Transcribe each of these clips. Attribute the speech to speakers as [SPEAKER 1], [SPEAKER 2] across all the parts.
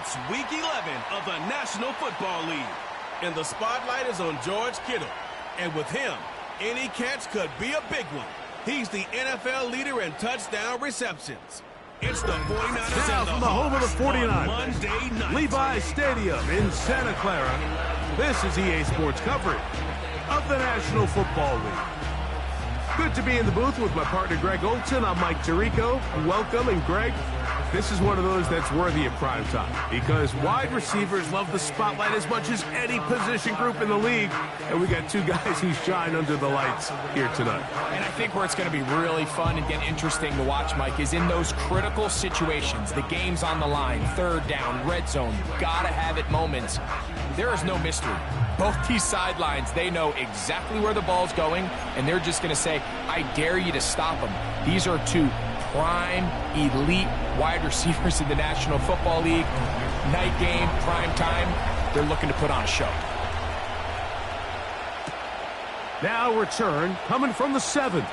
[SPEAKER 1] It's Week 11 of the National Football League, and the spotlight is on George Kittle. And with him, any catch could be a big one. He's the NFL leader in touchdown receptions. It's the 49ers
[SPEAKER 2] now from the home of the 49ers,
[SPEAKER 1] Monday night.
[SPEAKER 2] Levi's Stadium in Santa Clara. This is EA Sports coverage of the National Football League. Good to be in the booth with my partner Greg Olson. I'm Mike Tirico. Welcome, and Greg, this is one of those that's worthy of prime time because wide receivers love the spotlight as much as any position group in the league, and we got two guys who shine under the lights here tonight.
[SPEAKER 3] And I think where it's going to be really fun and get interesting to watch, Mike, is in those critical situations. The game's on the line, third down, red zone, gotta have it moments. There is no mystery. Both these sidelines, they know exactly where the ball's going, and they're just going to say, I dare you to stop them. These are two prime, elite wide receivers in the National Football League. Night game, prime time, they're looking to put on a show.
[SPEAKER 2] Now return coming from the 7.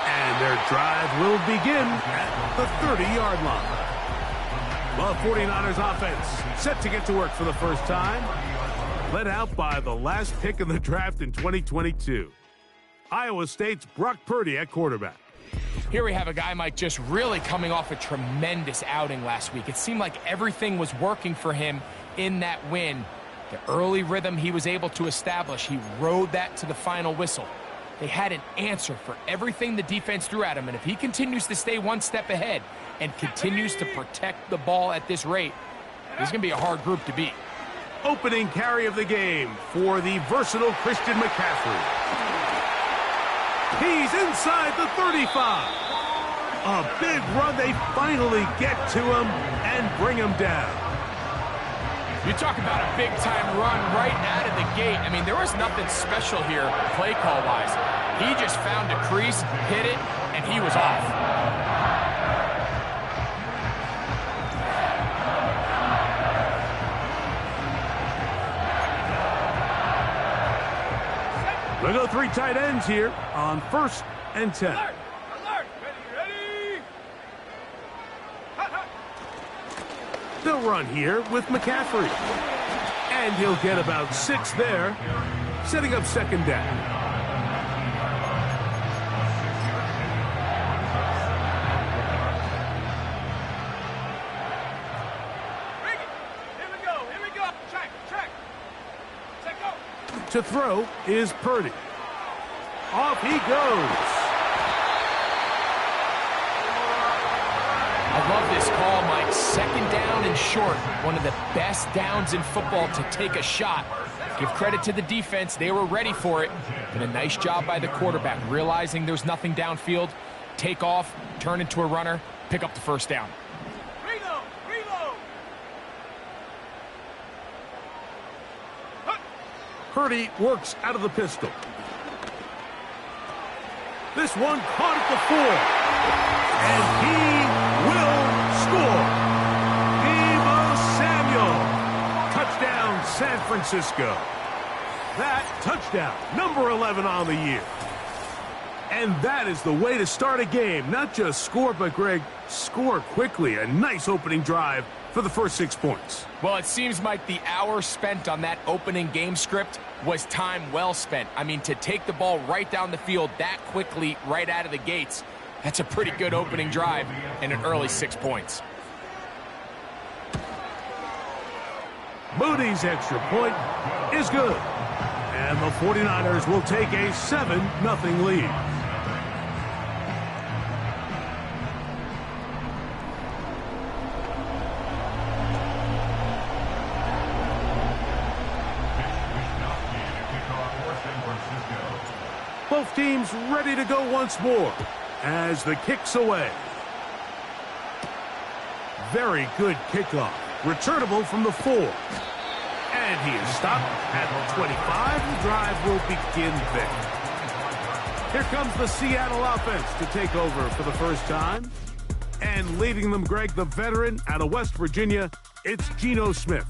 [SPEAKER 2] And their drive will begin at the 30-yard line. The 49ers offense set to get to work for the first time. Led out by the last pick in the draft in 2022. Iowa State's Brock Purdy at quarterback.
[SPEAKER 3] Here we have a guy, Mike, just really coming off a tremendous outing last week. It seemed like everything was working for him in that win. The early rhythm he was able to establish, he rode that to the final whistle. They had an answer for everything the defense threw at him, and if he continues to stay one step ahead and continues to protect the ball at this rate, he's going to be a hard group to beat.
[SPEAKER 2] Opening carry of the game for the versatile Christian McCaffrey. He's inside the 35. A big run. They finally get to him and bring him down.
[SPEAKER 3] You talk about a big-time run right out of the gate. I mean, there was nothing special here play call-wise. He just found a crease, hit it, and he was off.
[SPEAKER 2] We'll go 3 tight ends here on 1st and 10.
[SPEAKER 4] Alert! Alert! Ready!
[SPEAKER 2] They'll run here with McCaffrey. And he'll get about 6 there, setting up 2nd down.
[SPEAKER 4] Bring it! Here we go! Check! Check, go!
[SPEAKER 2] To throw is Purdy. Off he goes.
[SPEAKER 3] I love this call, Mike. 2nd down and short. One of the best downs in football to take a shot. Give credit to the defense. They were ready for it. And a nice job by the quarterback, realizing there's nothing downfield. Take off, turn into a runner, pick up the 1st down.
[SPEAKER 4] Reload!
[SPEAKER 2] Purdy works out of the pistol. This one caught at the 4. And he will score. Deebo Samuel. Touchdown, San Francisco. That touchdown, number 11 on the year. And that is the way to start a game. Not just score, but, Greg, score quickly. A nice opening drive for the first 6 points.
[SPEAKER 3] Well, it seems like the hour spent on that opening game script was time well spent. I mean, to take the ball right down the field that quickly right out of the gates, that's a pretty good opening drive and an early 6 points.
[SPEAKER 2] Moody's extra point is good. And the 49ers will take a 7-0 lead. Both teams ready to go once more as the kick's away. Very good kickoff. Returnable from the 4. And he is stopped at the 25. The drive will begin there. Here comes the Seattle offense to take over for the first time. And leading them, Greg, the veteran out of West Virginia, it's Geno Smith.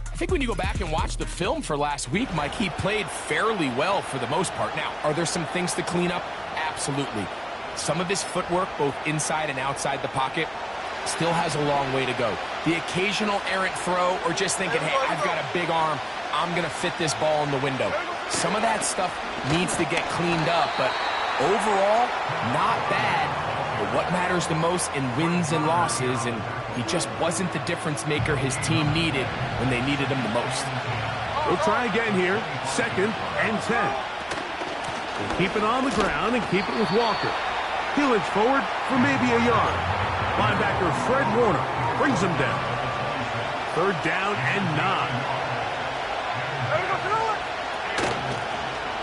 [SPEAKER 3] I think when you go back and watch the film for last week, Mike, he played fairly well for the most part. Now, are there some things to clean up? Absolutely. Some of his footwork, both inside and outside the pocket, still has a long way to go. The occasional errant throw or just thinking, hey, I've got a big arm, I'm going to fit this ball in the window. Some of that stuff needs to get cleaned up, but overall, not bad. But what matters the most in wins and losses, and he just wasn't the difference maker his team needed when they needed him the most.
[SPEAKER 2] We'll try again here. 2nd and 10. We'll keep it on the ground and keep it with Walker. He'll inch forward for maybe a yard. Linebacker Fred Warner brings him down. 3rd down and 9.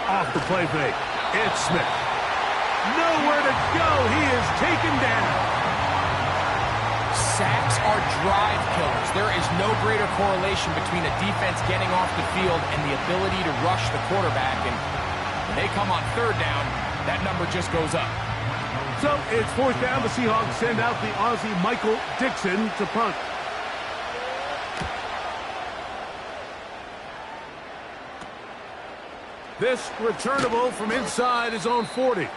[SPEAKER 2] Off the play fake. It's Smith. Nowhere to go. He is taken down.
[SPEAKER 3] Sacks are drive killers. There is no greater correlation between a defense getting off the field and the ability to rush the quarterback. And when they come on 3rd down, that number just goes up.
[SPEAKER 2] So it's 4th down. The Seahawks send out the Aussie Michael Dixon to punt. This returnable from inside his own 40.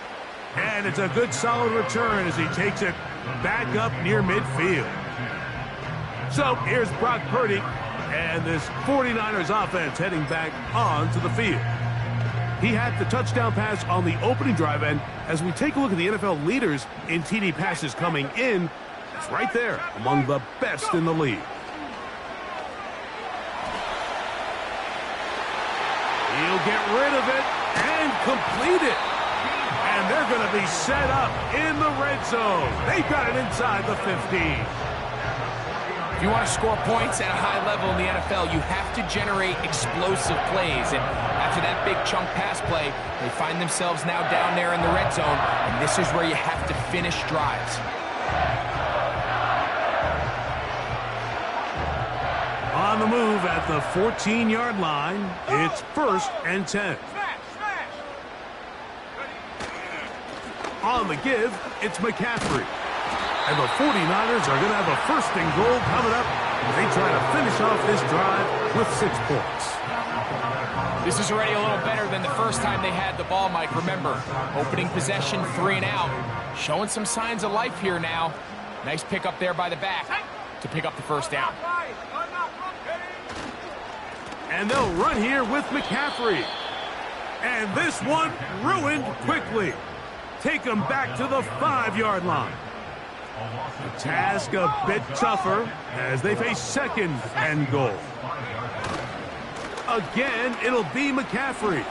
[SPEAKER 2] And it's a good solid return as he takes it back up near midfield. So here's Brock Purdy and this 49ers offense heading back onto the field. He had the touchdown pass on the opening drive, and as we take a look at the NFL leaders in TD passes coming in, it's right there among the best in the league. He'll get rid of it and complete it. And they're going to be set up in the red zone. They've got it inside the 15.
[SPEAKER 3] If you want to score points at a high level in the NFL, you have to generate explosive plays. And after that big chunk pass play, they find themselves now down there in the red zone. And this is where you have to finish drives.
[SPEAKER 2] On the move at the 14-yard line, it's 1st and 10. On the give, it's McCaffrey. And the 49ers are going to have a 1st and goal coming up as they try to finish off this drive with 6 points.
[SPEAKER 3] This is already a little better than the first time they had the ball, Mike. Remember, opening possession, 3 and out. Showing some signs of life here now. Nice pick up there by the back to pick up the 1st down.
[SPEAKER 2] And they'll run here with McCaffrey. And this one ruined quickly. Take them back to the 5-yard line. The task a bit tougher as they face 2nd and goal. Again, it'll be McCaffrey.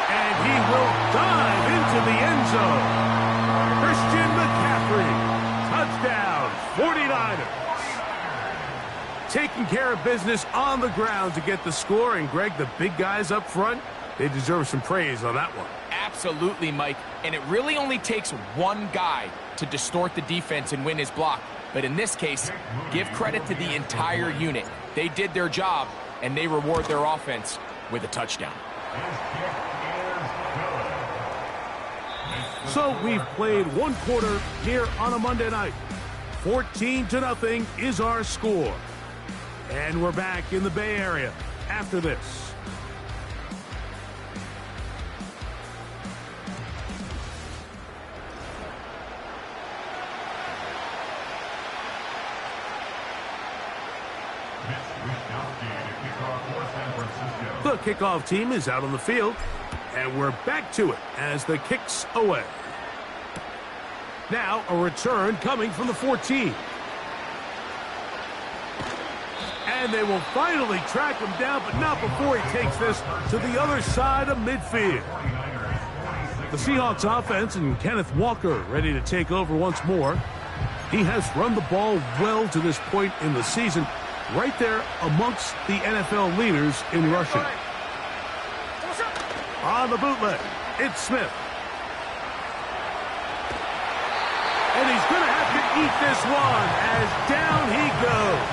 [SPEAKER 2] And he will dive into the end zone. Christian McCaffrey. Touchdown, 49ers. Taking care of business on the ground to get the score. And, Greg, the big guys up front, they deserve some praise on that one.
[SPEAKER 3] Absolutely, Mike. And it really only takes one guy to distort the defense and win his block. But in this case, give credit to the entire unit. They did their job, and they reward their offense with a touchdown.
[SPEAKER 2] So we've played 1 quarter here on a Monday night. 14-0 is our score. And we're back in the Bay Area after this. The kickoff team is out on the field, and we're back to it as the kick's away. Now a return coming from the 14. And they will finally track him down, but not before he takes this to the other side of midfield. The Seahawks offense and Kenneth Walker ready to take over once more. He has run the ball well to this point in the season, right there amongst the NFL leaders in rushing. On the bootleg, it's Smith. And he's going to have to eat this one as down he goes.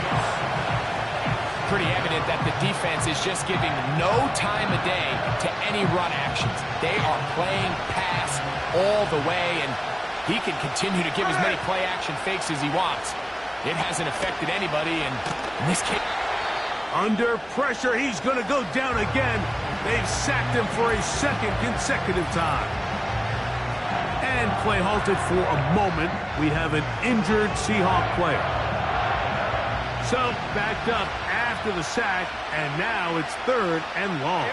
[SPEAKER 3] Pretty evident that the defense is just giving no time of day to any run actions. They are playing pass all the way, and he can continue to give as many play-action fakes as he wants. It hasn't affected anybody, and in this case...
[SPEAKER 2] Under pressure, he's going to go down again. They've sacked him for a 2nd consecutive time. And play halted for a moment. We have an injured Seahawk player. So, backed up after the sack, and now it's 3rd and long.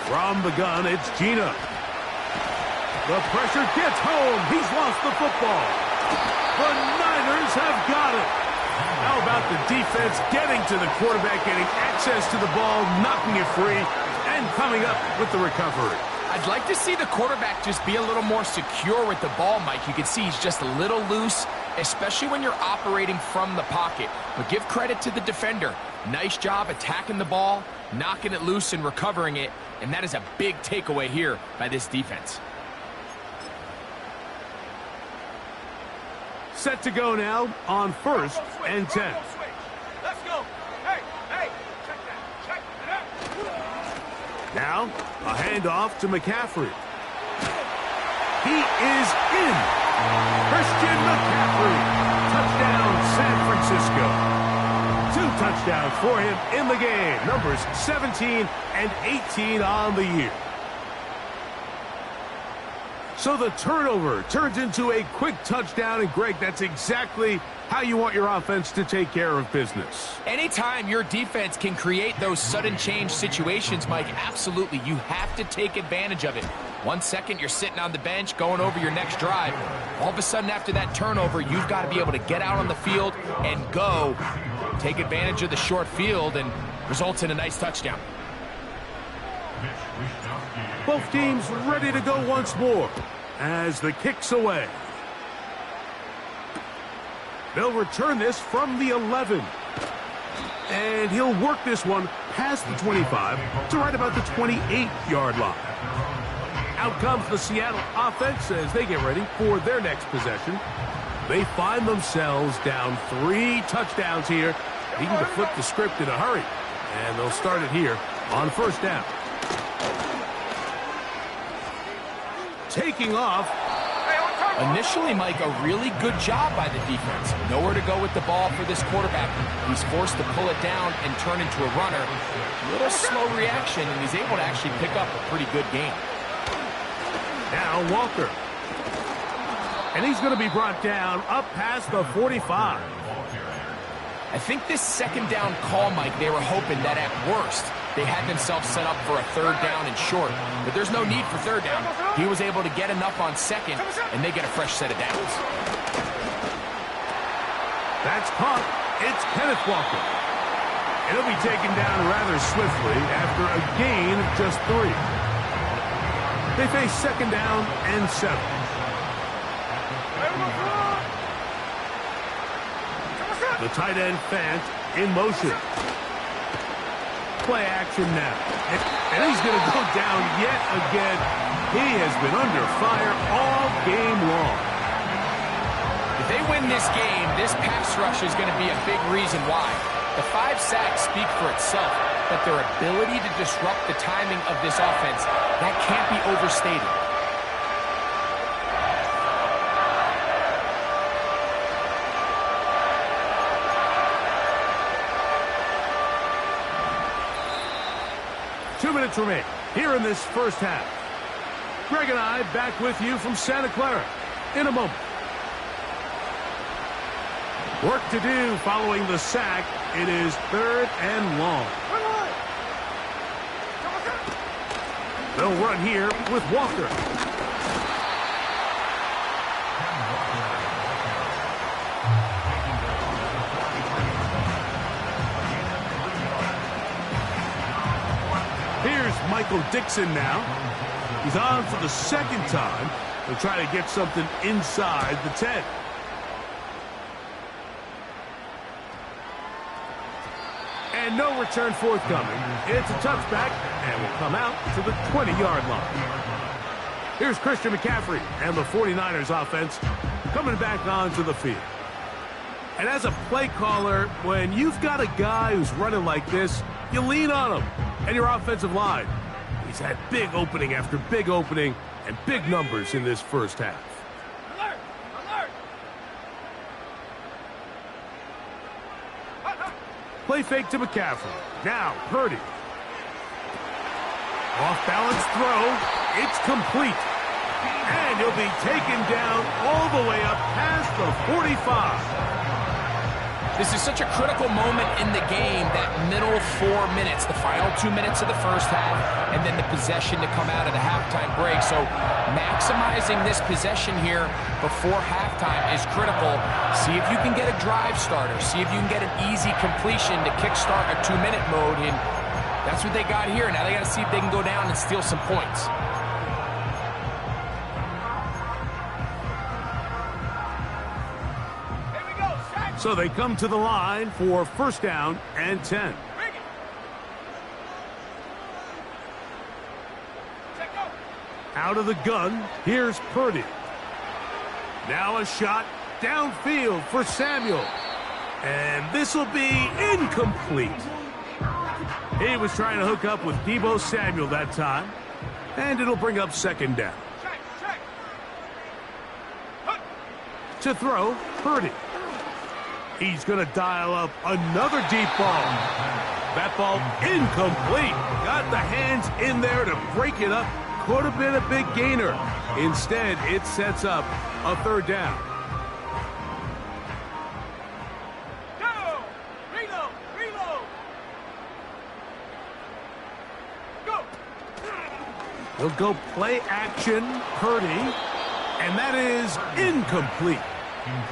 [SPEAKER 2] From the gun, it's Gina. The pressure gets home. He's lost the football. The Niners have got it. How about the defense getting to the quarterback, getting access to the ball, knocking it free, and coming up with the recovery.
[SPEAKER 3] I'd like to see the quarterback just be a little more secure with the ball, Mike. You can see he's just a little loose, especially when you're operating from the pocket. But give credit to the defender. Nice job attacking the ball, knocking it loose and recovering it. And that is a big takeaway here by this defense.
[SPEAKER 2] Set to go now on 1st and 10.
[SPEAKER 4] Let's go. Hey, check that.
[SPEAKER 2] Now, a handoff to McCaffrey. He is in. Christian McCaffrey. Touchdown, San Francisco. 2 touchdowns for him in the game. Numbers 17 and 18 on the year. So the turnover turns into a quick touchdown, and Greg, that's exactly how you want your offense to take care of business.
[SPEAKER 3] Anytime your defense can create those sudden change situations, Mike, absolutely, you have to take advantage of it. 1 second, you're sitting on the bench, going over your next drive. All of a sudden, after that turnover, you've got to be able to get out on the field and go. Take advantage of the short field, and results in a nice touchdown.
[SPEAKER 2] Both teams ready to go once more as the kick's away. They'll return this from the 11. And he'll work this one past the 25 to right about the 28-yard line. Out comes the Seattle offense as they get ready for their next possession. They find themselves down 3 touchdowns here, needing to flip the script in a hurry. And they'll start it here on 1st down. Taking off.
[SPEAKER 3] Initially, Mike, a really good job by the defense. Nowhere to go with the ball for this quarterback. He's forced to pull it down and turn into a runner. A little slow reaction, and he's able to actually pick up a pretty good game.
[SPEAKER 2] Now Walker. And he's going to be brought down up past the 45.
[SPEAKER 3] I think this 2nd down call, Mike, they were hoping that at worst they had themselves set up for a 3rd down and short. But there's no need for 3rd down. He was able to get enough on 2nd, and they get a fresh set of downs.
[SPEAKER 2] That's caught. It's Kenneth Walker. And he'll be taken down rather swiftly after a gain of just 3. They face 2nd down and 7. The tight end Fant in motion. Play action now. And he's going to go down yet again. He has been under fire all game long.
[SPEAKER 3] If they win this game, this pass rush is going to be a big reason why. The 5 sacks speak for itself, but their ability to disrupt the timing of this offense, that can't be overstated.
[SPEAKER 2] Minutes remain here in this first half. Greg and I back with you from Santa Clara in a moment. Work to do following the sack. It is 3rd and long. They'll run here with Walker. Michael Dixon now. He's on for the 2nd time. He'll try to get something inside the 10. And no return forthcoming. It's a touchback and will come out to the 20-yard line. Here's Christian McCaffrey and the 49ers offense coming back onto the field. And as a play caller, when you've got a guy who's running like this, you lean on him and your offensive line. He's had big opening after big opening and big numbers in this first half.
[SPEAKER 4] Alert! Alert!
[SPEAKER 2] Play fake to McCaffrey. Now, Purdy. Off-balance throw. It's complete. And he'll be taken down all the way up past the 45.
[SPEAKER 3] This is such a critical moment in the game, that middle 4 minutes, the final 2 minutes of the first half, and then the possession to come out of the halftime break. So maximizing this possession here before halftime is critical. See if you can get a drive starter. See if you can get an easy completion to kickstart a 2-minute mode. And that's what they got here. Now they got to see if they can go down and steal some points.
[SPEAKER 2] So they come to the line for first down and 10. Out of the gun, here's Purdy. Now a shot downfield for Samuel. And this will be incomplete. He was trying to hook up with Deebo Samuel that time. And it'll bring up second down. To throw, Purdy. He's going to dial up another deep ball. That ball incomplete. Got the hands in there to break it up. Could have been a big gainer. Instead, it sets up a third down.
[SPEAKER 4] Go! Reload! Reload! Go!
[SPEAKER 2] He'll go play action, Purdy. And that is incomplete.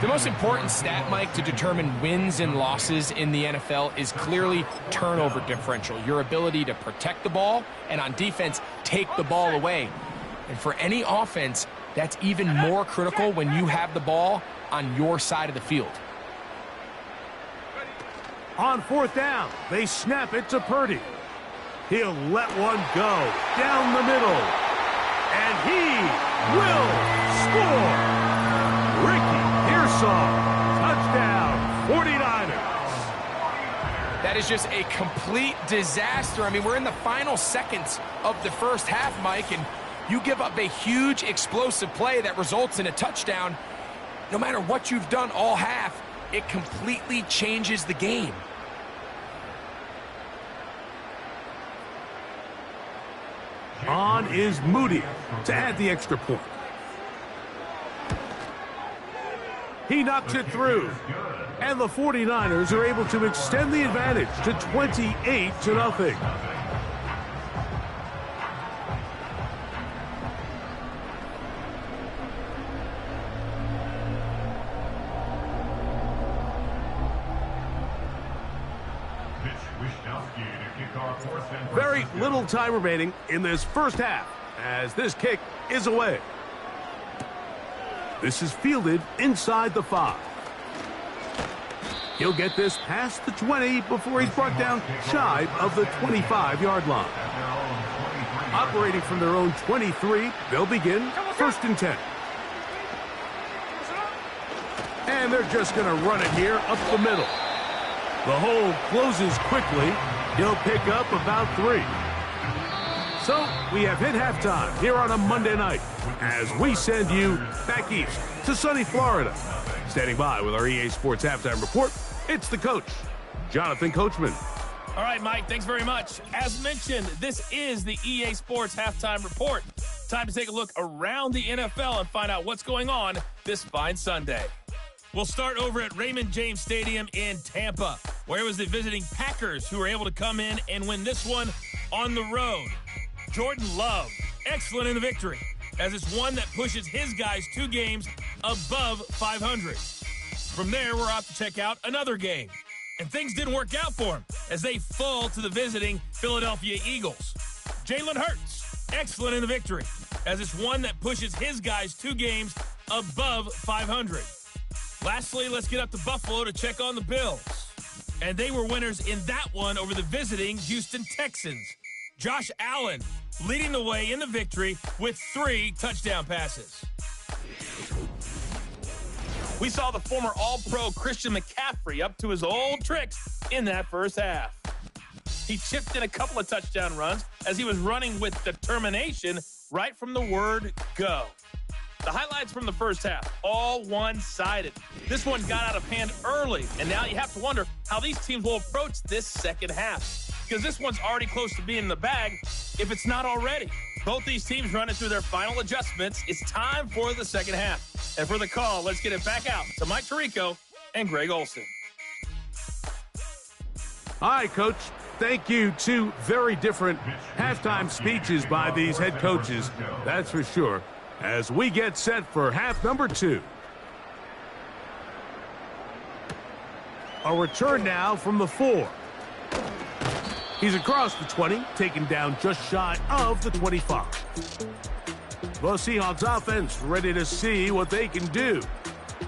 [SPEAKER 3] The most important stat, Mike, to determine wins and losses in the NFL is clearly turnover differential, your ability to protect the ball and on defense take the ball away. And for any offense, that's even more critical when you have the ball on your side of the field.
[SPEAKER 2] On fourth down, they snap it to Purdy. He'll let one go down the middle. And he will score. Touchdown, 49ers.
[SPEAKER 3] That is just a complete disaster. I mean, we're in the final seconds of the first half, Mike, and you give up a huge explosive play that results in a touchdown. No matter what you've done all half, it completely changes the game.
[SPEAKER 2] On is Moody to add the extra point. He knocks it through. And the 49ers are able to extend the advantage to 28-0. Very little time remaining in this first half as this kick is away. This is fielded inside the 5. He'll get this past the 20 before he's brought down shy of the 25-yard line. Operating from their own 23, they'll begin first and 10. And they're just going to run it here up the middle. The hole closes quickly. He'll pick up about 3. So we have hit halftime here on a Monday night as we send you back east to sunny Florida. Standing by with our EA Sports Halftime Report, it's the coach, Jonathan Coachman.
[SPEAKER 5] All right, Mike, thanks very much. As mentioned, this is the EA Sports Halftime Report. Time to take a look around the NFL and find out what's going on this fine Sunday. We'll start over at Raymond James Stadium in Tampa, where it was the visiting Packers who were able to come in and win this one on the road. Jordan Love, excellent in the victory, as it's one that pushes his guys 2 games above 500. From there, we're off to check out another game. And things didn't work out for him as they fall to the visiting Philadelphia Eagles. Jalen Hurts, excellent in the victory, as it's one that pushes his guys 2 games above 500. Lastly, let's get up to Buffalo to check on the Bills. And they were winners in that one over the visiting Houston Texans. Josh Allen leading the way in the victory with 3 touchdown passes. We saw the former All-Pro Christian McCaffrey up to his old tricks in that first half. He chipped in a couple of touchdown runs as he was running with determination right from the word go. The highlights from the first half, all one-sided. This one got out of hand early, and now you have to wonder how these teams will approach this second half, because this one's already close to being in the bag if it's not already. Both these teams running through their final adjustments. It's time for the second half. And for the call, let's get it back out to Mike Tirico and Greg Olson.
[SPEAKER 2] Hi, Coach. Thank you. Two very different halftime speeches by these head coaches, that's for sure, as we get set for half number 2. A return now from the 4. He's across the 20, taken down just shy of the 25. The Seahawks offense ready to see what they can do.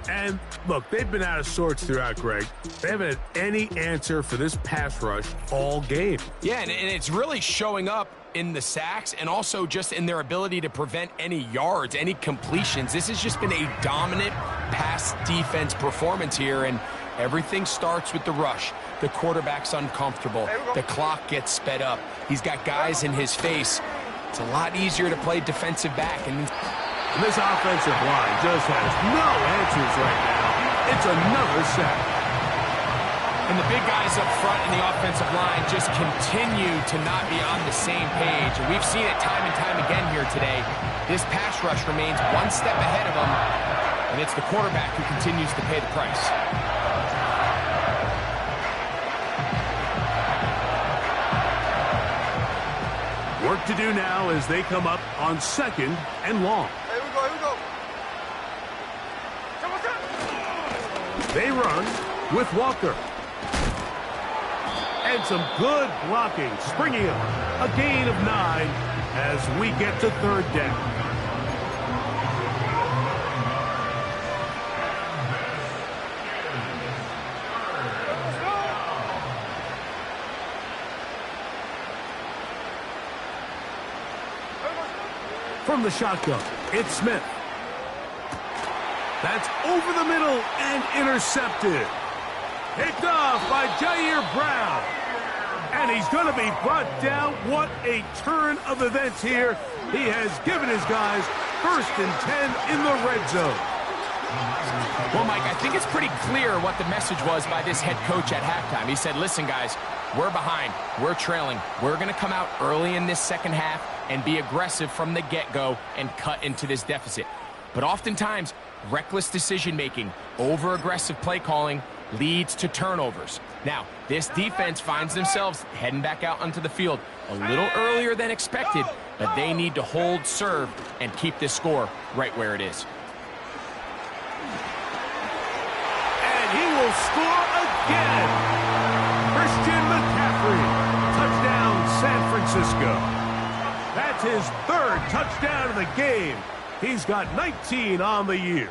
[SPEAKER 2] And look, they've been out of sorts throughout, Greg. They haven't had any answer for this pass rush all game.
[SPEAKER 3] Yeah, and it's really showing up in the sacks and also just in their ability to prevent any yards, any completions. This has just been a dominant pass defense performance here, and everything starts with the rush. The quarterback's uncomfortable. The clock gets sped up. He's got guys in his face. It's a lot easier to play defensive back. And
[SPEAKER 2] this offensive line just has no answers right now. It's another sack.
[SPEAKER 3] And the big guys up front in the offensive line just continue to not be on the same page. And we've seen it time and time again here today. This pass rush remains one step ahead of them, and it's the quarterback who continues to pay the price.
[SPEAKER 2] Work to do now as they come up on 2nd and long.
[SPEAKER 4] Here we go.
[SPEAKER 2] They run with Walker. And some good blocking, springing up. A gain of 9 as we get to 3rd down. From the shotgun, it's Smith. That's over the middle and intercepted. Picked off by Jair Brown. And he's going to be brought down. What a turn of events here. He has given his guys 1st and 10 in the red zone.
[SPEAKER 3] Well, Mike, I think it's pretty clear what the message was by this head coach at halftime. He said, listen, guys, we're behind. We're trailing. We're going to come out early in this second half and be aggressive from the get-go and cut into this deficit. But oftentimes, reckless decision-making, over-aggressive play calling leads to turnovers. Now, this defense finds themselves heading back out onto the field a little earlier than expected, but they need to hold serve and keep this score right where it is.
[SPEAKER 2] And he will score again. Christian McCaffrey. Touchdown, San Francisco. That's his 3rd touchdown of the game. He's got 19 on the year.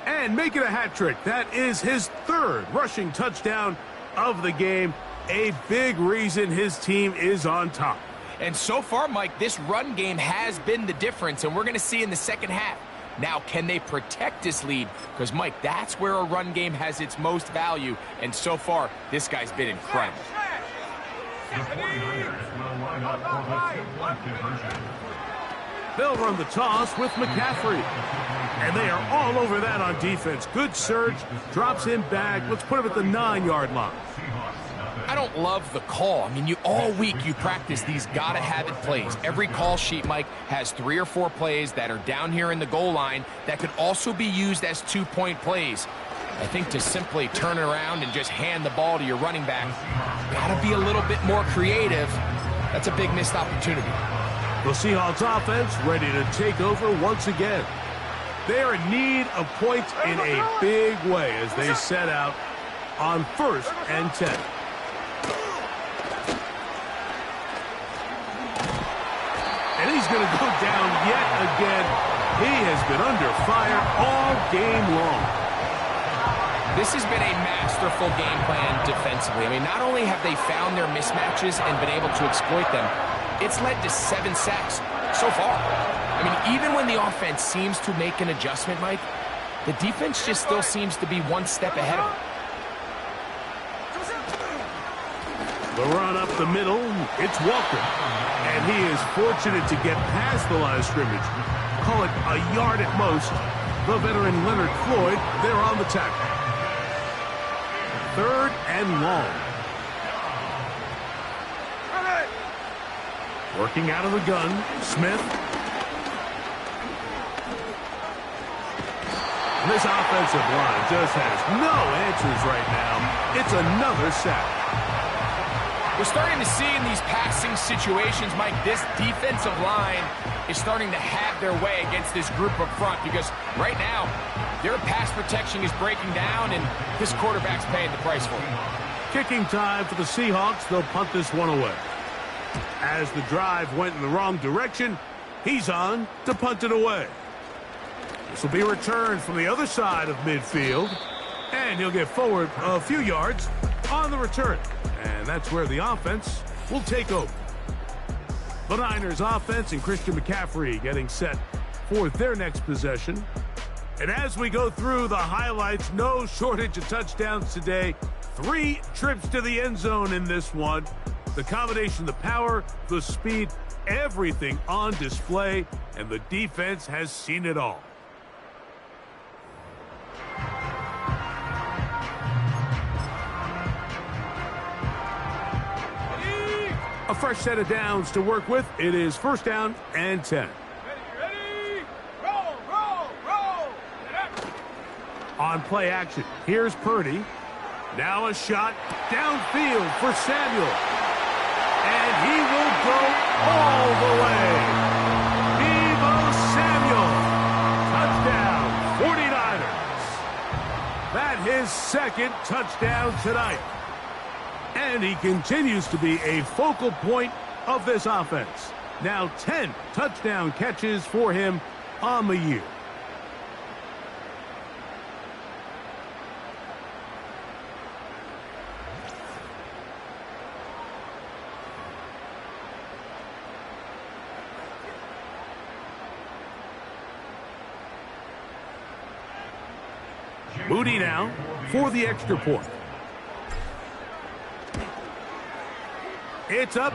[SPEAKER 2] And making a hat trick. That is his 3rd rushing touchdown of the game. A big reason his team is on top.
[SPEAKER 3] And so far, Mike, this run game has been the difference, and we're going to see in the second half. Now, can they protect this lead? Because, Mike, that's where a run game has its most value, and so far, this guy's been incredible.
[SPEAKER 2] The 49ers will line up for the collective version. They'll run the toss with McCaffrey. And they are all over that on defense. Good surge, drops him back. Let's put him at the 9-yard line.
[SPEAKER 3] I don't love the call. I mean, all week you practice these gotta-have-it plays. Every call sheet, Mike, has 3 or 4 plays that are down here in the goal line that could also be used as 2-point plays. I think to simply turn around and just hand the ball to your running back, gotta be a little bit more creative. That's a big missed opportunity.
[SPEAKER 2] The Seahawks offense ready to take over once again. They are in need of points in a big way as they set out on 1st and 10. And he's going to go down yet again. He has been under fire all game long.
[SPEAKER 3] This has been a masterful game plan defensively. I mean, not only have they found their mismatches and been able to exploit them, it's led to 7 sacks so far. I mean, even when the offense seems to make an adjustment, Mike, the defense just still seems to be one step ahead of them.
[SPEAKER 2] The run up the middle, it's Walker. And he is fortunate to get past the line of scrimmage. Call it a yard at most. The veteran Leonard Floyd, they're on the tackle. 3rd and long. Working out of the gun, Smith. This offensive line just has no answers right now. It's another sack.
[SPEAKER 3] We're starting to see in these passing situations, Mike, this defensive line is starting to have their way against this group up front because right now, their pass protection is breaking down, and this quarterback's paying the price for it.
[SPEAKER 2] Kicking time for the Seahawks. They'll punt this one away. As the drive went in the wrong direction, he's on to punt it away. This will be returned from the other side of midfield, and he'll get forward a few yards on the return. And that's where the offense will take over. The Niners offense and Christian McCaffrey getting set for their next possession. And as we go through the highlights, no shortage of touchdowns today. 3 trips to the end zone in this one. The combination, the power, the speed, everything on display, and the defense has seen it all. A fresh set of downs to work with. It is 1st down and 10.
[SPEAKER 4] Ready, roll, roll, roll.
[SPEAKER 2] On play action, here's Purdy. Now a shot downfield for Samuel. And he will go all the way. Deebo Samuel. Touchdown, 49ers. That's his 2nd touchdown tonight. And he continues to be a focal point of this offense. Now 10 touchdown catches for him on the year. Moody now for the extra point. It's up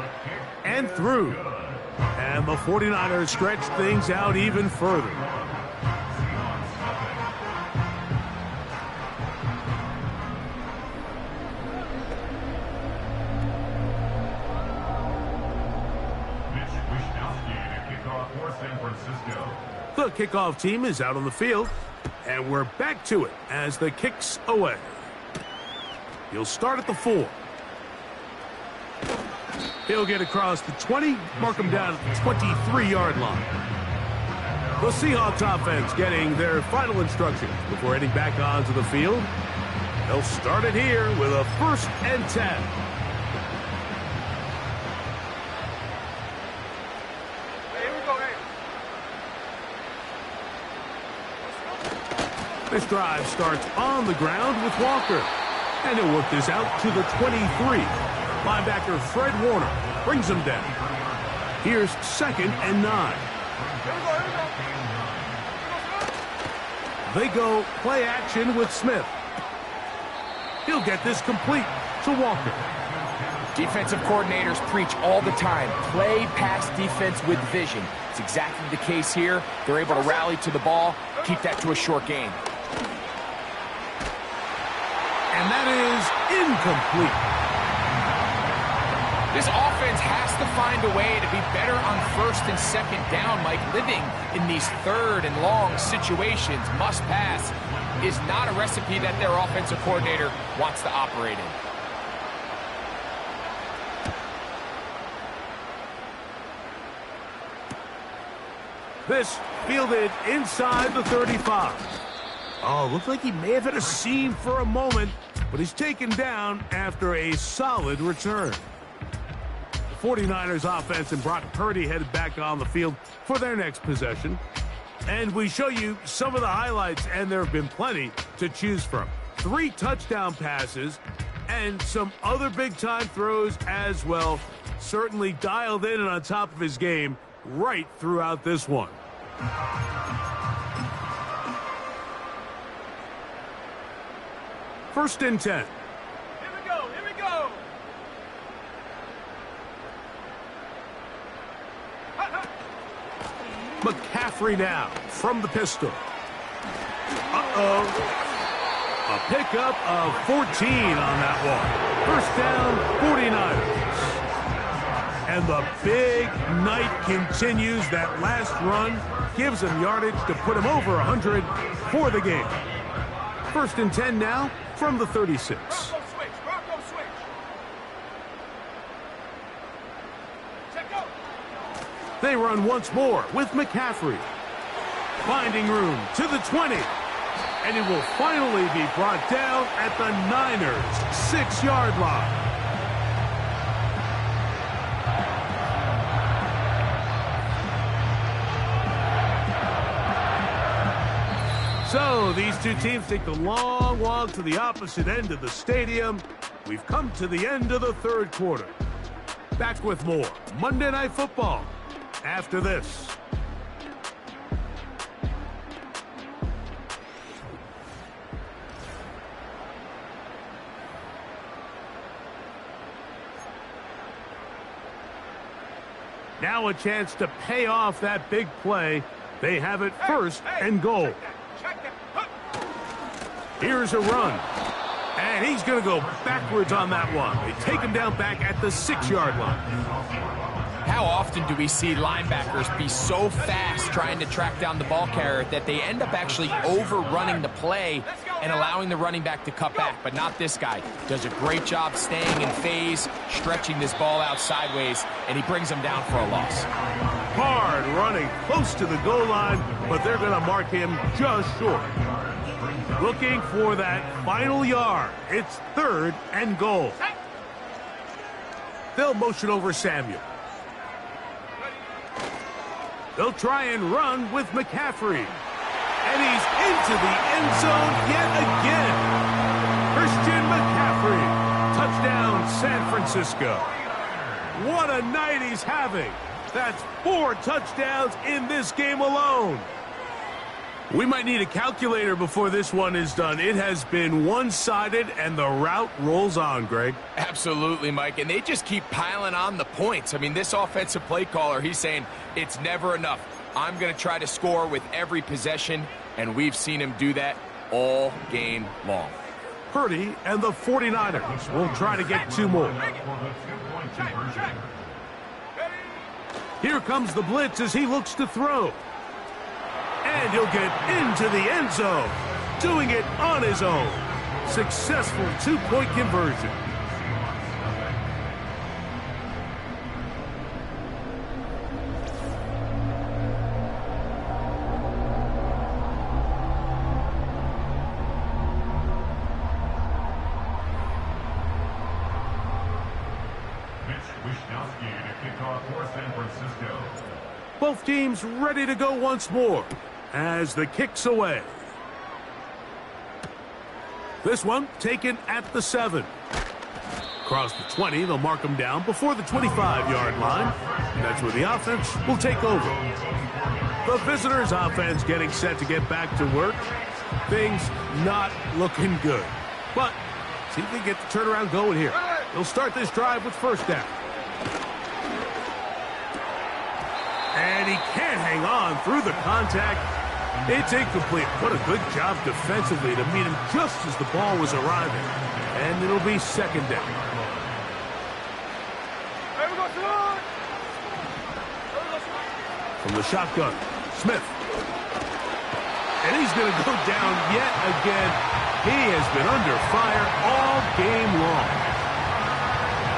[SPEAKER 2] and through. And the 49ers stretch things out even further. The kickoff team is out on the field. And we're back to it as the kick's away. He'll start at the 4. He'll get across the 20, mark him down at the 23-yard line. The Seahawks offense getting their final instructions before heading back onto the field. They'll start it here with a 1st and 10. This drive starts on the ground with Walker. And he'll work this out to the 23. Linebacker Fred Warner brings him down. Here's 2nd and 9. They go play action with Smith. He'll get this complete to Walker.
[SPEAKER 3] Defensive coordinators preach all the time. Play pass defense with vision. It's exactly the case here. They're able to rally to the ball, keep that to a short gain.
[SPEAKER 2] And that is incomplete.
[SPEAKER 3] This offense has to find a way to be better on 1st and 2nd down, Mike. Living in these 3rd and long situations, must pass, is not a recipe that their offensive coordinator wants to operate in.
[SPEAKER 2] This fielded inside the 35. Oh, looked like he may have hit a seam for a moment, but he's taken down after a solid return. The 49ers offense and Brock Purdy headed back on the field for their next possession. And we show you some of the highlights, and there have been plenty to choose from. 3 touchdown passes and some other big-time throws as well. Certainly dialed in and on top of his game right throughout this one. First and 10.
[SPEAKER 4] Here we go, here we go.
[SPEAKER 2] McCaffrey now from the pistol. A pickup of 14 on that one. First down, 49ers. And the big night continues. That last run gives him yardage to put him over 100 for the game. 1st and 10 now from the 36.
[SPEAKER 4] Bronco switch. Check out.
[SPEAKER 2] They run once more with McCaffrey. Finding room to the 20. And it will finally be brought down at the Niners' 6-yard line. So these two teams take the long walk to the opposite end of the stadium. We've come to the end of the 3rd quarter. Back with more Monday Night Football after this. Now a chance to pay off that big play. They have it 1st and goal. Here's a run. And he's going to go backwards on that one. They take him down back at the 6-yard line.
[SPEAKER 3] How often do we see linebackers be so fast trying to track down the ball carrier that they end up actually overrunning the play and allowing the running back to cut back? But not this guy. Does a great job staying in phase, stretching this ball out sideways, and he brings him down for a loss.
[SPEAKER 2] Hard running close to the goal line, but they're going to mark him just short. Looking for that final yard. It's 3rd and goal. They'll motion over Samuel. They'll try and run with McCaffrey. And he's into the end zone yet again. Christian McCaffrey. Touchdown, San Francisco. What a night he's having. That's 4 touchdowns in this game alone. We might need a calculator before this one is done. It has been one-sided, and the route rolls on, Greg.
[SPEAKER 3] Absolutely, Mike, and they just keep piling on the points. I mean, this offensive play caller, he's saying it's never enough. I'm going to try to score with every possession, and we've seen him do that all game long.
[SPEAKER 2] Purdy and the 49ers will try to get 2 more. Here comes the blitz as he looks to throw. And he'll get into the end zone, doing it on his own. Successful 2-point conversion. Both teams ready to go once more as the kick's away. This one taken at the 7. Across the 20, they'll mark him down before the 25-yard line. And that's where the offense will take over. The visitors' offense getting set to get back to work. Things not looking good. But see if they get the turnaround going here. They'll start this drive with 1st down. And he can't hang on through the contact. It's incomplete. What a good job defensively to meet him just as the ball was arriving. And it'll be 2nd down. From the shotgun, Smith. And he's going to go down yet again. He has been under fire all game long.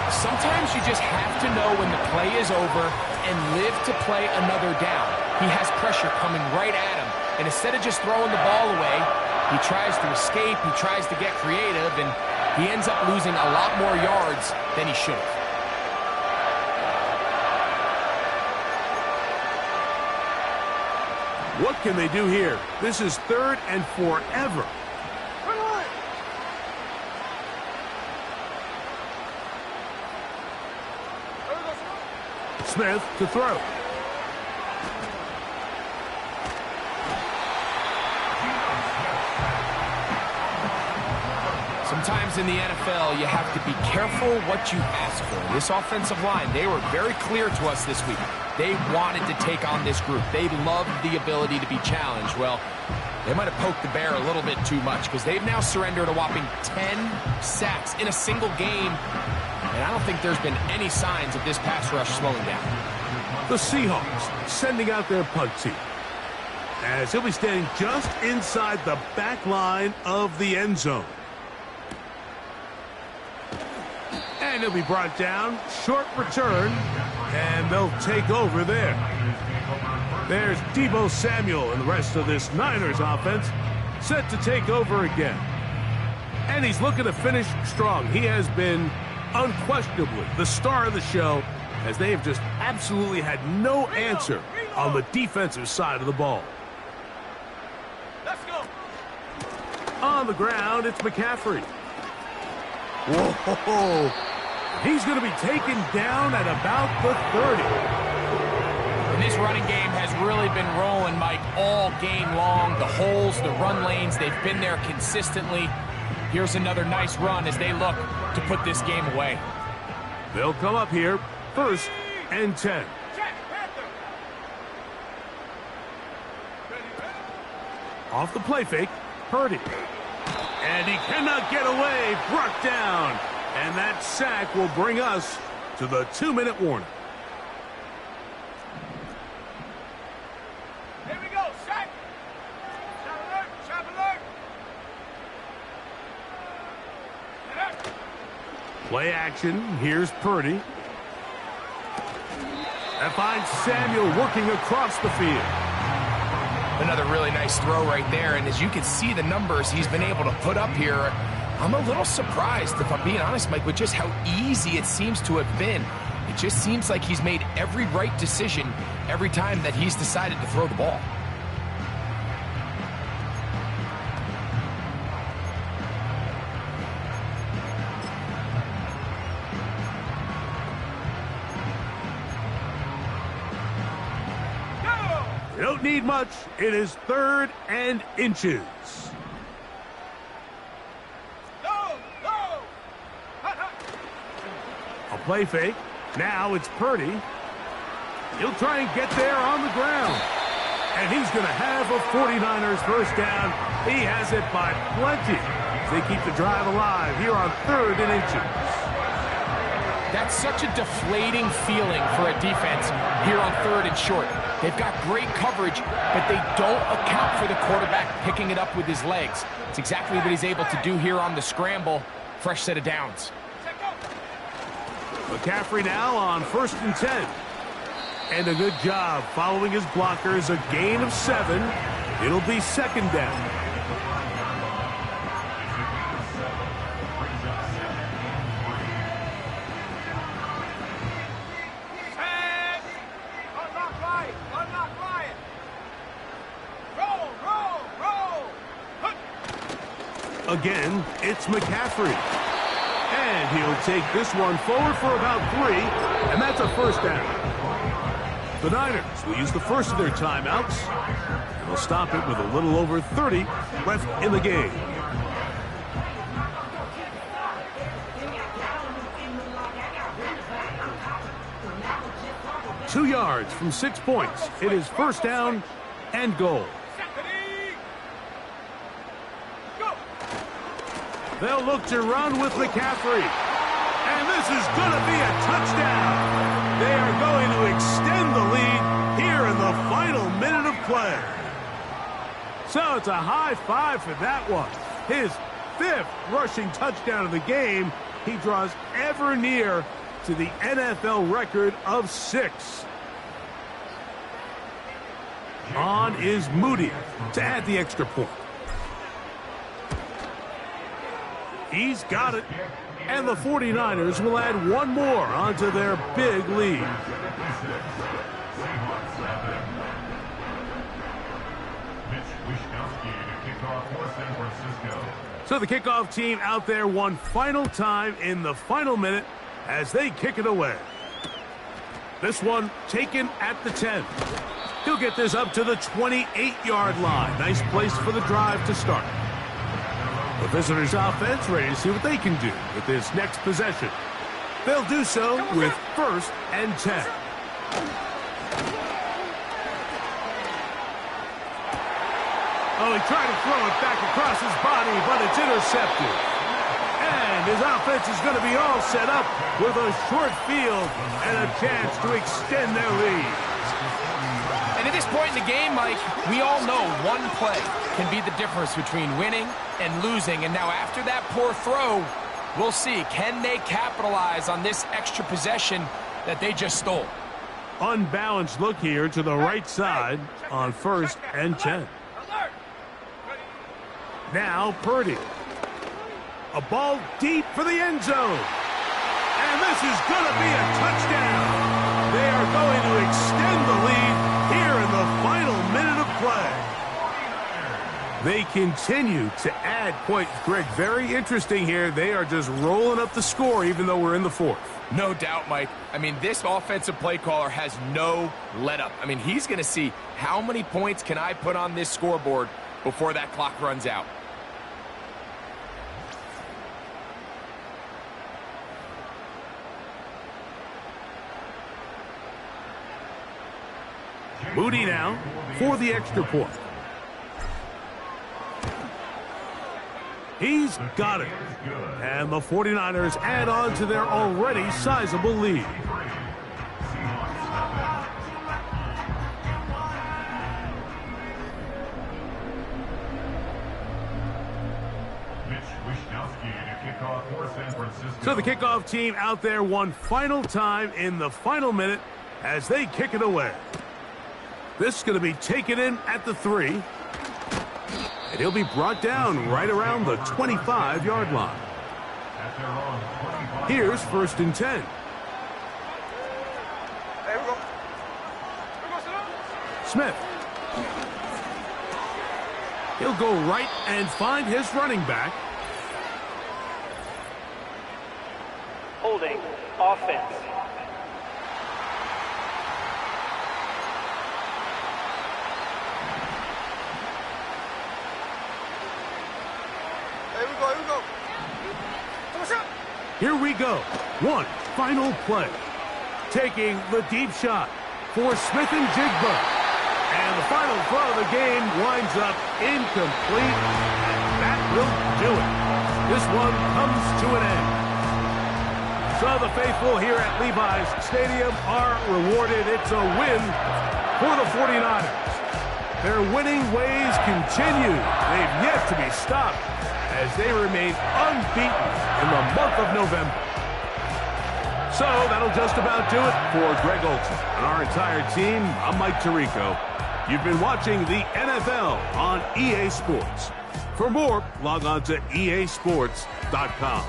[SPEAKER 3] Sometimes you just have to know when the play is over and live to play another down. He has pressure coming right at him. And instead of just throwing the ball away, he tries to escape, he tries to get creative, and he ends up losing a lot more yards than he should have.
[SPEAKER 2] What can they do here? This is 3rd and forever. Smith to throw.
[SPEAKER 3] Sometimes in the NFL, you have to be careful what you ask for. This offensive line, they were very clear to us this week. They wanted to take on this group. They loved the ability to be challenged. Well, they might have poked the bear a little bit too much because they've now surrendered a whopping 10 sacks in a single game. And I don't think there's been any signs of this pass rush slowing down.
[SPEAKER 2] The Seahawks sending out their punt team, as he'll be standing just inside the back line of the end zone. And he'll be brought down, short return, and they'll take over there. There's Deebo Samuel and the rest of this Niners offense set to take over again. And he's looking to finish strong. He has been unquestionably the star of the show, as they have just absolutely had no answer on the defensive side of the ball.
[SPEAKER 4] Let's go.
[SPEAKER 2] On the ground, it's McCaffrey. Whoa! He's going to be taken down at about the 30.
[SPEAKER 3] And this running game has really been rolling, Mike, all game long. The holes, the run lanes, they've been there consistently. Here's another nice run as they look to put this game away.
[SPEAKER 2] They'll come up here, 1st and 10. Off the play fake, Purdy. And he cannot get away, brought down. And that sack will bring us to the 2-minute warning.
[SPEAKER 4] Here we go, sack. Shot alert.
[SPEAKER 2] Play action, here's Purdy. And finds Samuel working across the field.
[SPEAKER 3] Another really nice throw right there, and as you can see the numbers he's been able to put up here, I'm a little surprised, if I'm being honest, Mike, with just how easy it seems to have been. It just seems like he's made every right decision every time that he's decided to throw the ball.
[SPEAKER 2] You don't need much. It is 3rd and inches. A play fake. Now it's Purdy. He'll try and get there on the ground. And he's going to have a 49ers first down. He has it by plenty. They keep the drive alive here on 3rd and inches.
[SPEAKER 3] That's such a deflating feeling for a defense here on 3rd and short. They've got great coverage, but they don't account for the quarterback picking it up with his legs. It's exactly what he's able to do here on the scramble. Fresh set of downs.
[SPEAKER 2] McCaffrey now on 1st and 10. And a good job following his blockers. A gain of 7. It'll be 2nd down. Again, it's McCaffrey. And he'll take this one forward for about 3, and that's a first down. The Niners will use the first of their timeouts, and they'll stop it with a little over 30 left in the game. Two yards from 6 points. It is first down and goal. They'll look to run with McCaffrey. And this is going to be a touchdown. They are going to extend the lead here in the final minute of play. So it's a high five for that one. His 5th rushing touchdown of the game. He draws ever near to the NFL record of 6. On is Moody to add the extra point. He's got it. And the 49ers will add one more onto their big lead. So the kickoff team out there one final time in the final minute as they kick it away. This one taken at the 10. He'll get this up to the 28-yard line. Nice place for the drive to start. The visitors' offense ready to see what they can do with this next possession. They'll do so with 1st and 10. Oh, he tried to throw it back across his body, but it's intercepted. And his offense is going to be all set up with a short field and a chance to extend their lead.
[SPEAKER 3] And at this point in the game, Mike, we all know one play can be the difference between winning and losing. And now after that poor throw, we'll see, can they capitalize on this extra possession that they just stole?
[SPEAKER 2] Unbalanced look here to the right side on 1st and 10. Now Purdy. A ball deep for the end zone. And this is going to be a touchdown. They are going to extend the lead here in the final minute of play. They continue to add points. Greg, very interesting here. They are just rolling up the score even though we're in the 4th.
[SPEAKER 3] No doubt, Mike. I mean, this offensive play caller has no let-up. I mean, he's going to see how many points can I put on this scoreboard before that clock runs out.
[SPEAKER 2] Moody now for the extra point. He's got it. And the 49ers add on to their already sizable lead. So the kickoff team out there one final time in the final minute as they kick it away. This is going to be taken in at the 3. And he'll be brought down right around the 25-yard line. Here's 1st and 10. Smith. He'll go right and find his running back.
[SPEAKER 6] Holding offense.
[SPEAKER 2] Here we go. One final play. Taking the deep shot for Smith and Jigba. And the final throw of the game winds up incomplete. And that will do it. This one comes to an end. So the faithful here at Levi's Stadium are rewarded. It's a win for the 49ers. Their winning ways continue. They've yet to be stopped as they remain unbeaten in the month of November. So that'll just about do it for Greg Olson and our entire team. I'm Mike Tirico. You've been watching the NFL on EA Sports. For more, log on to easports.com.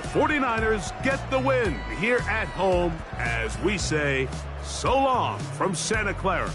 [SPEAKER 2] The 49ers get the win here at home as we say so long from Santa Clara.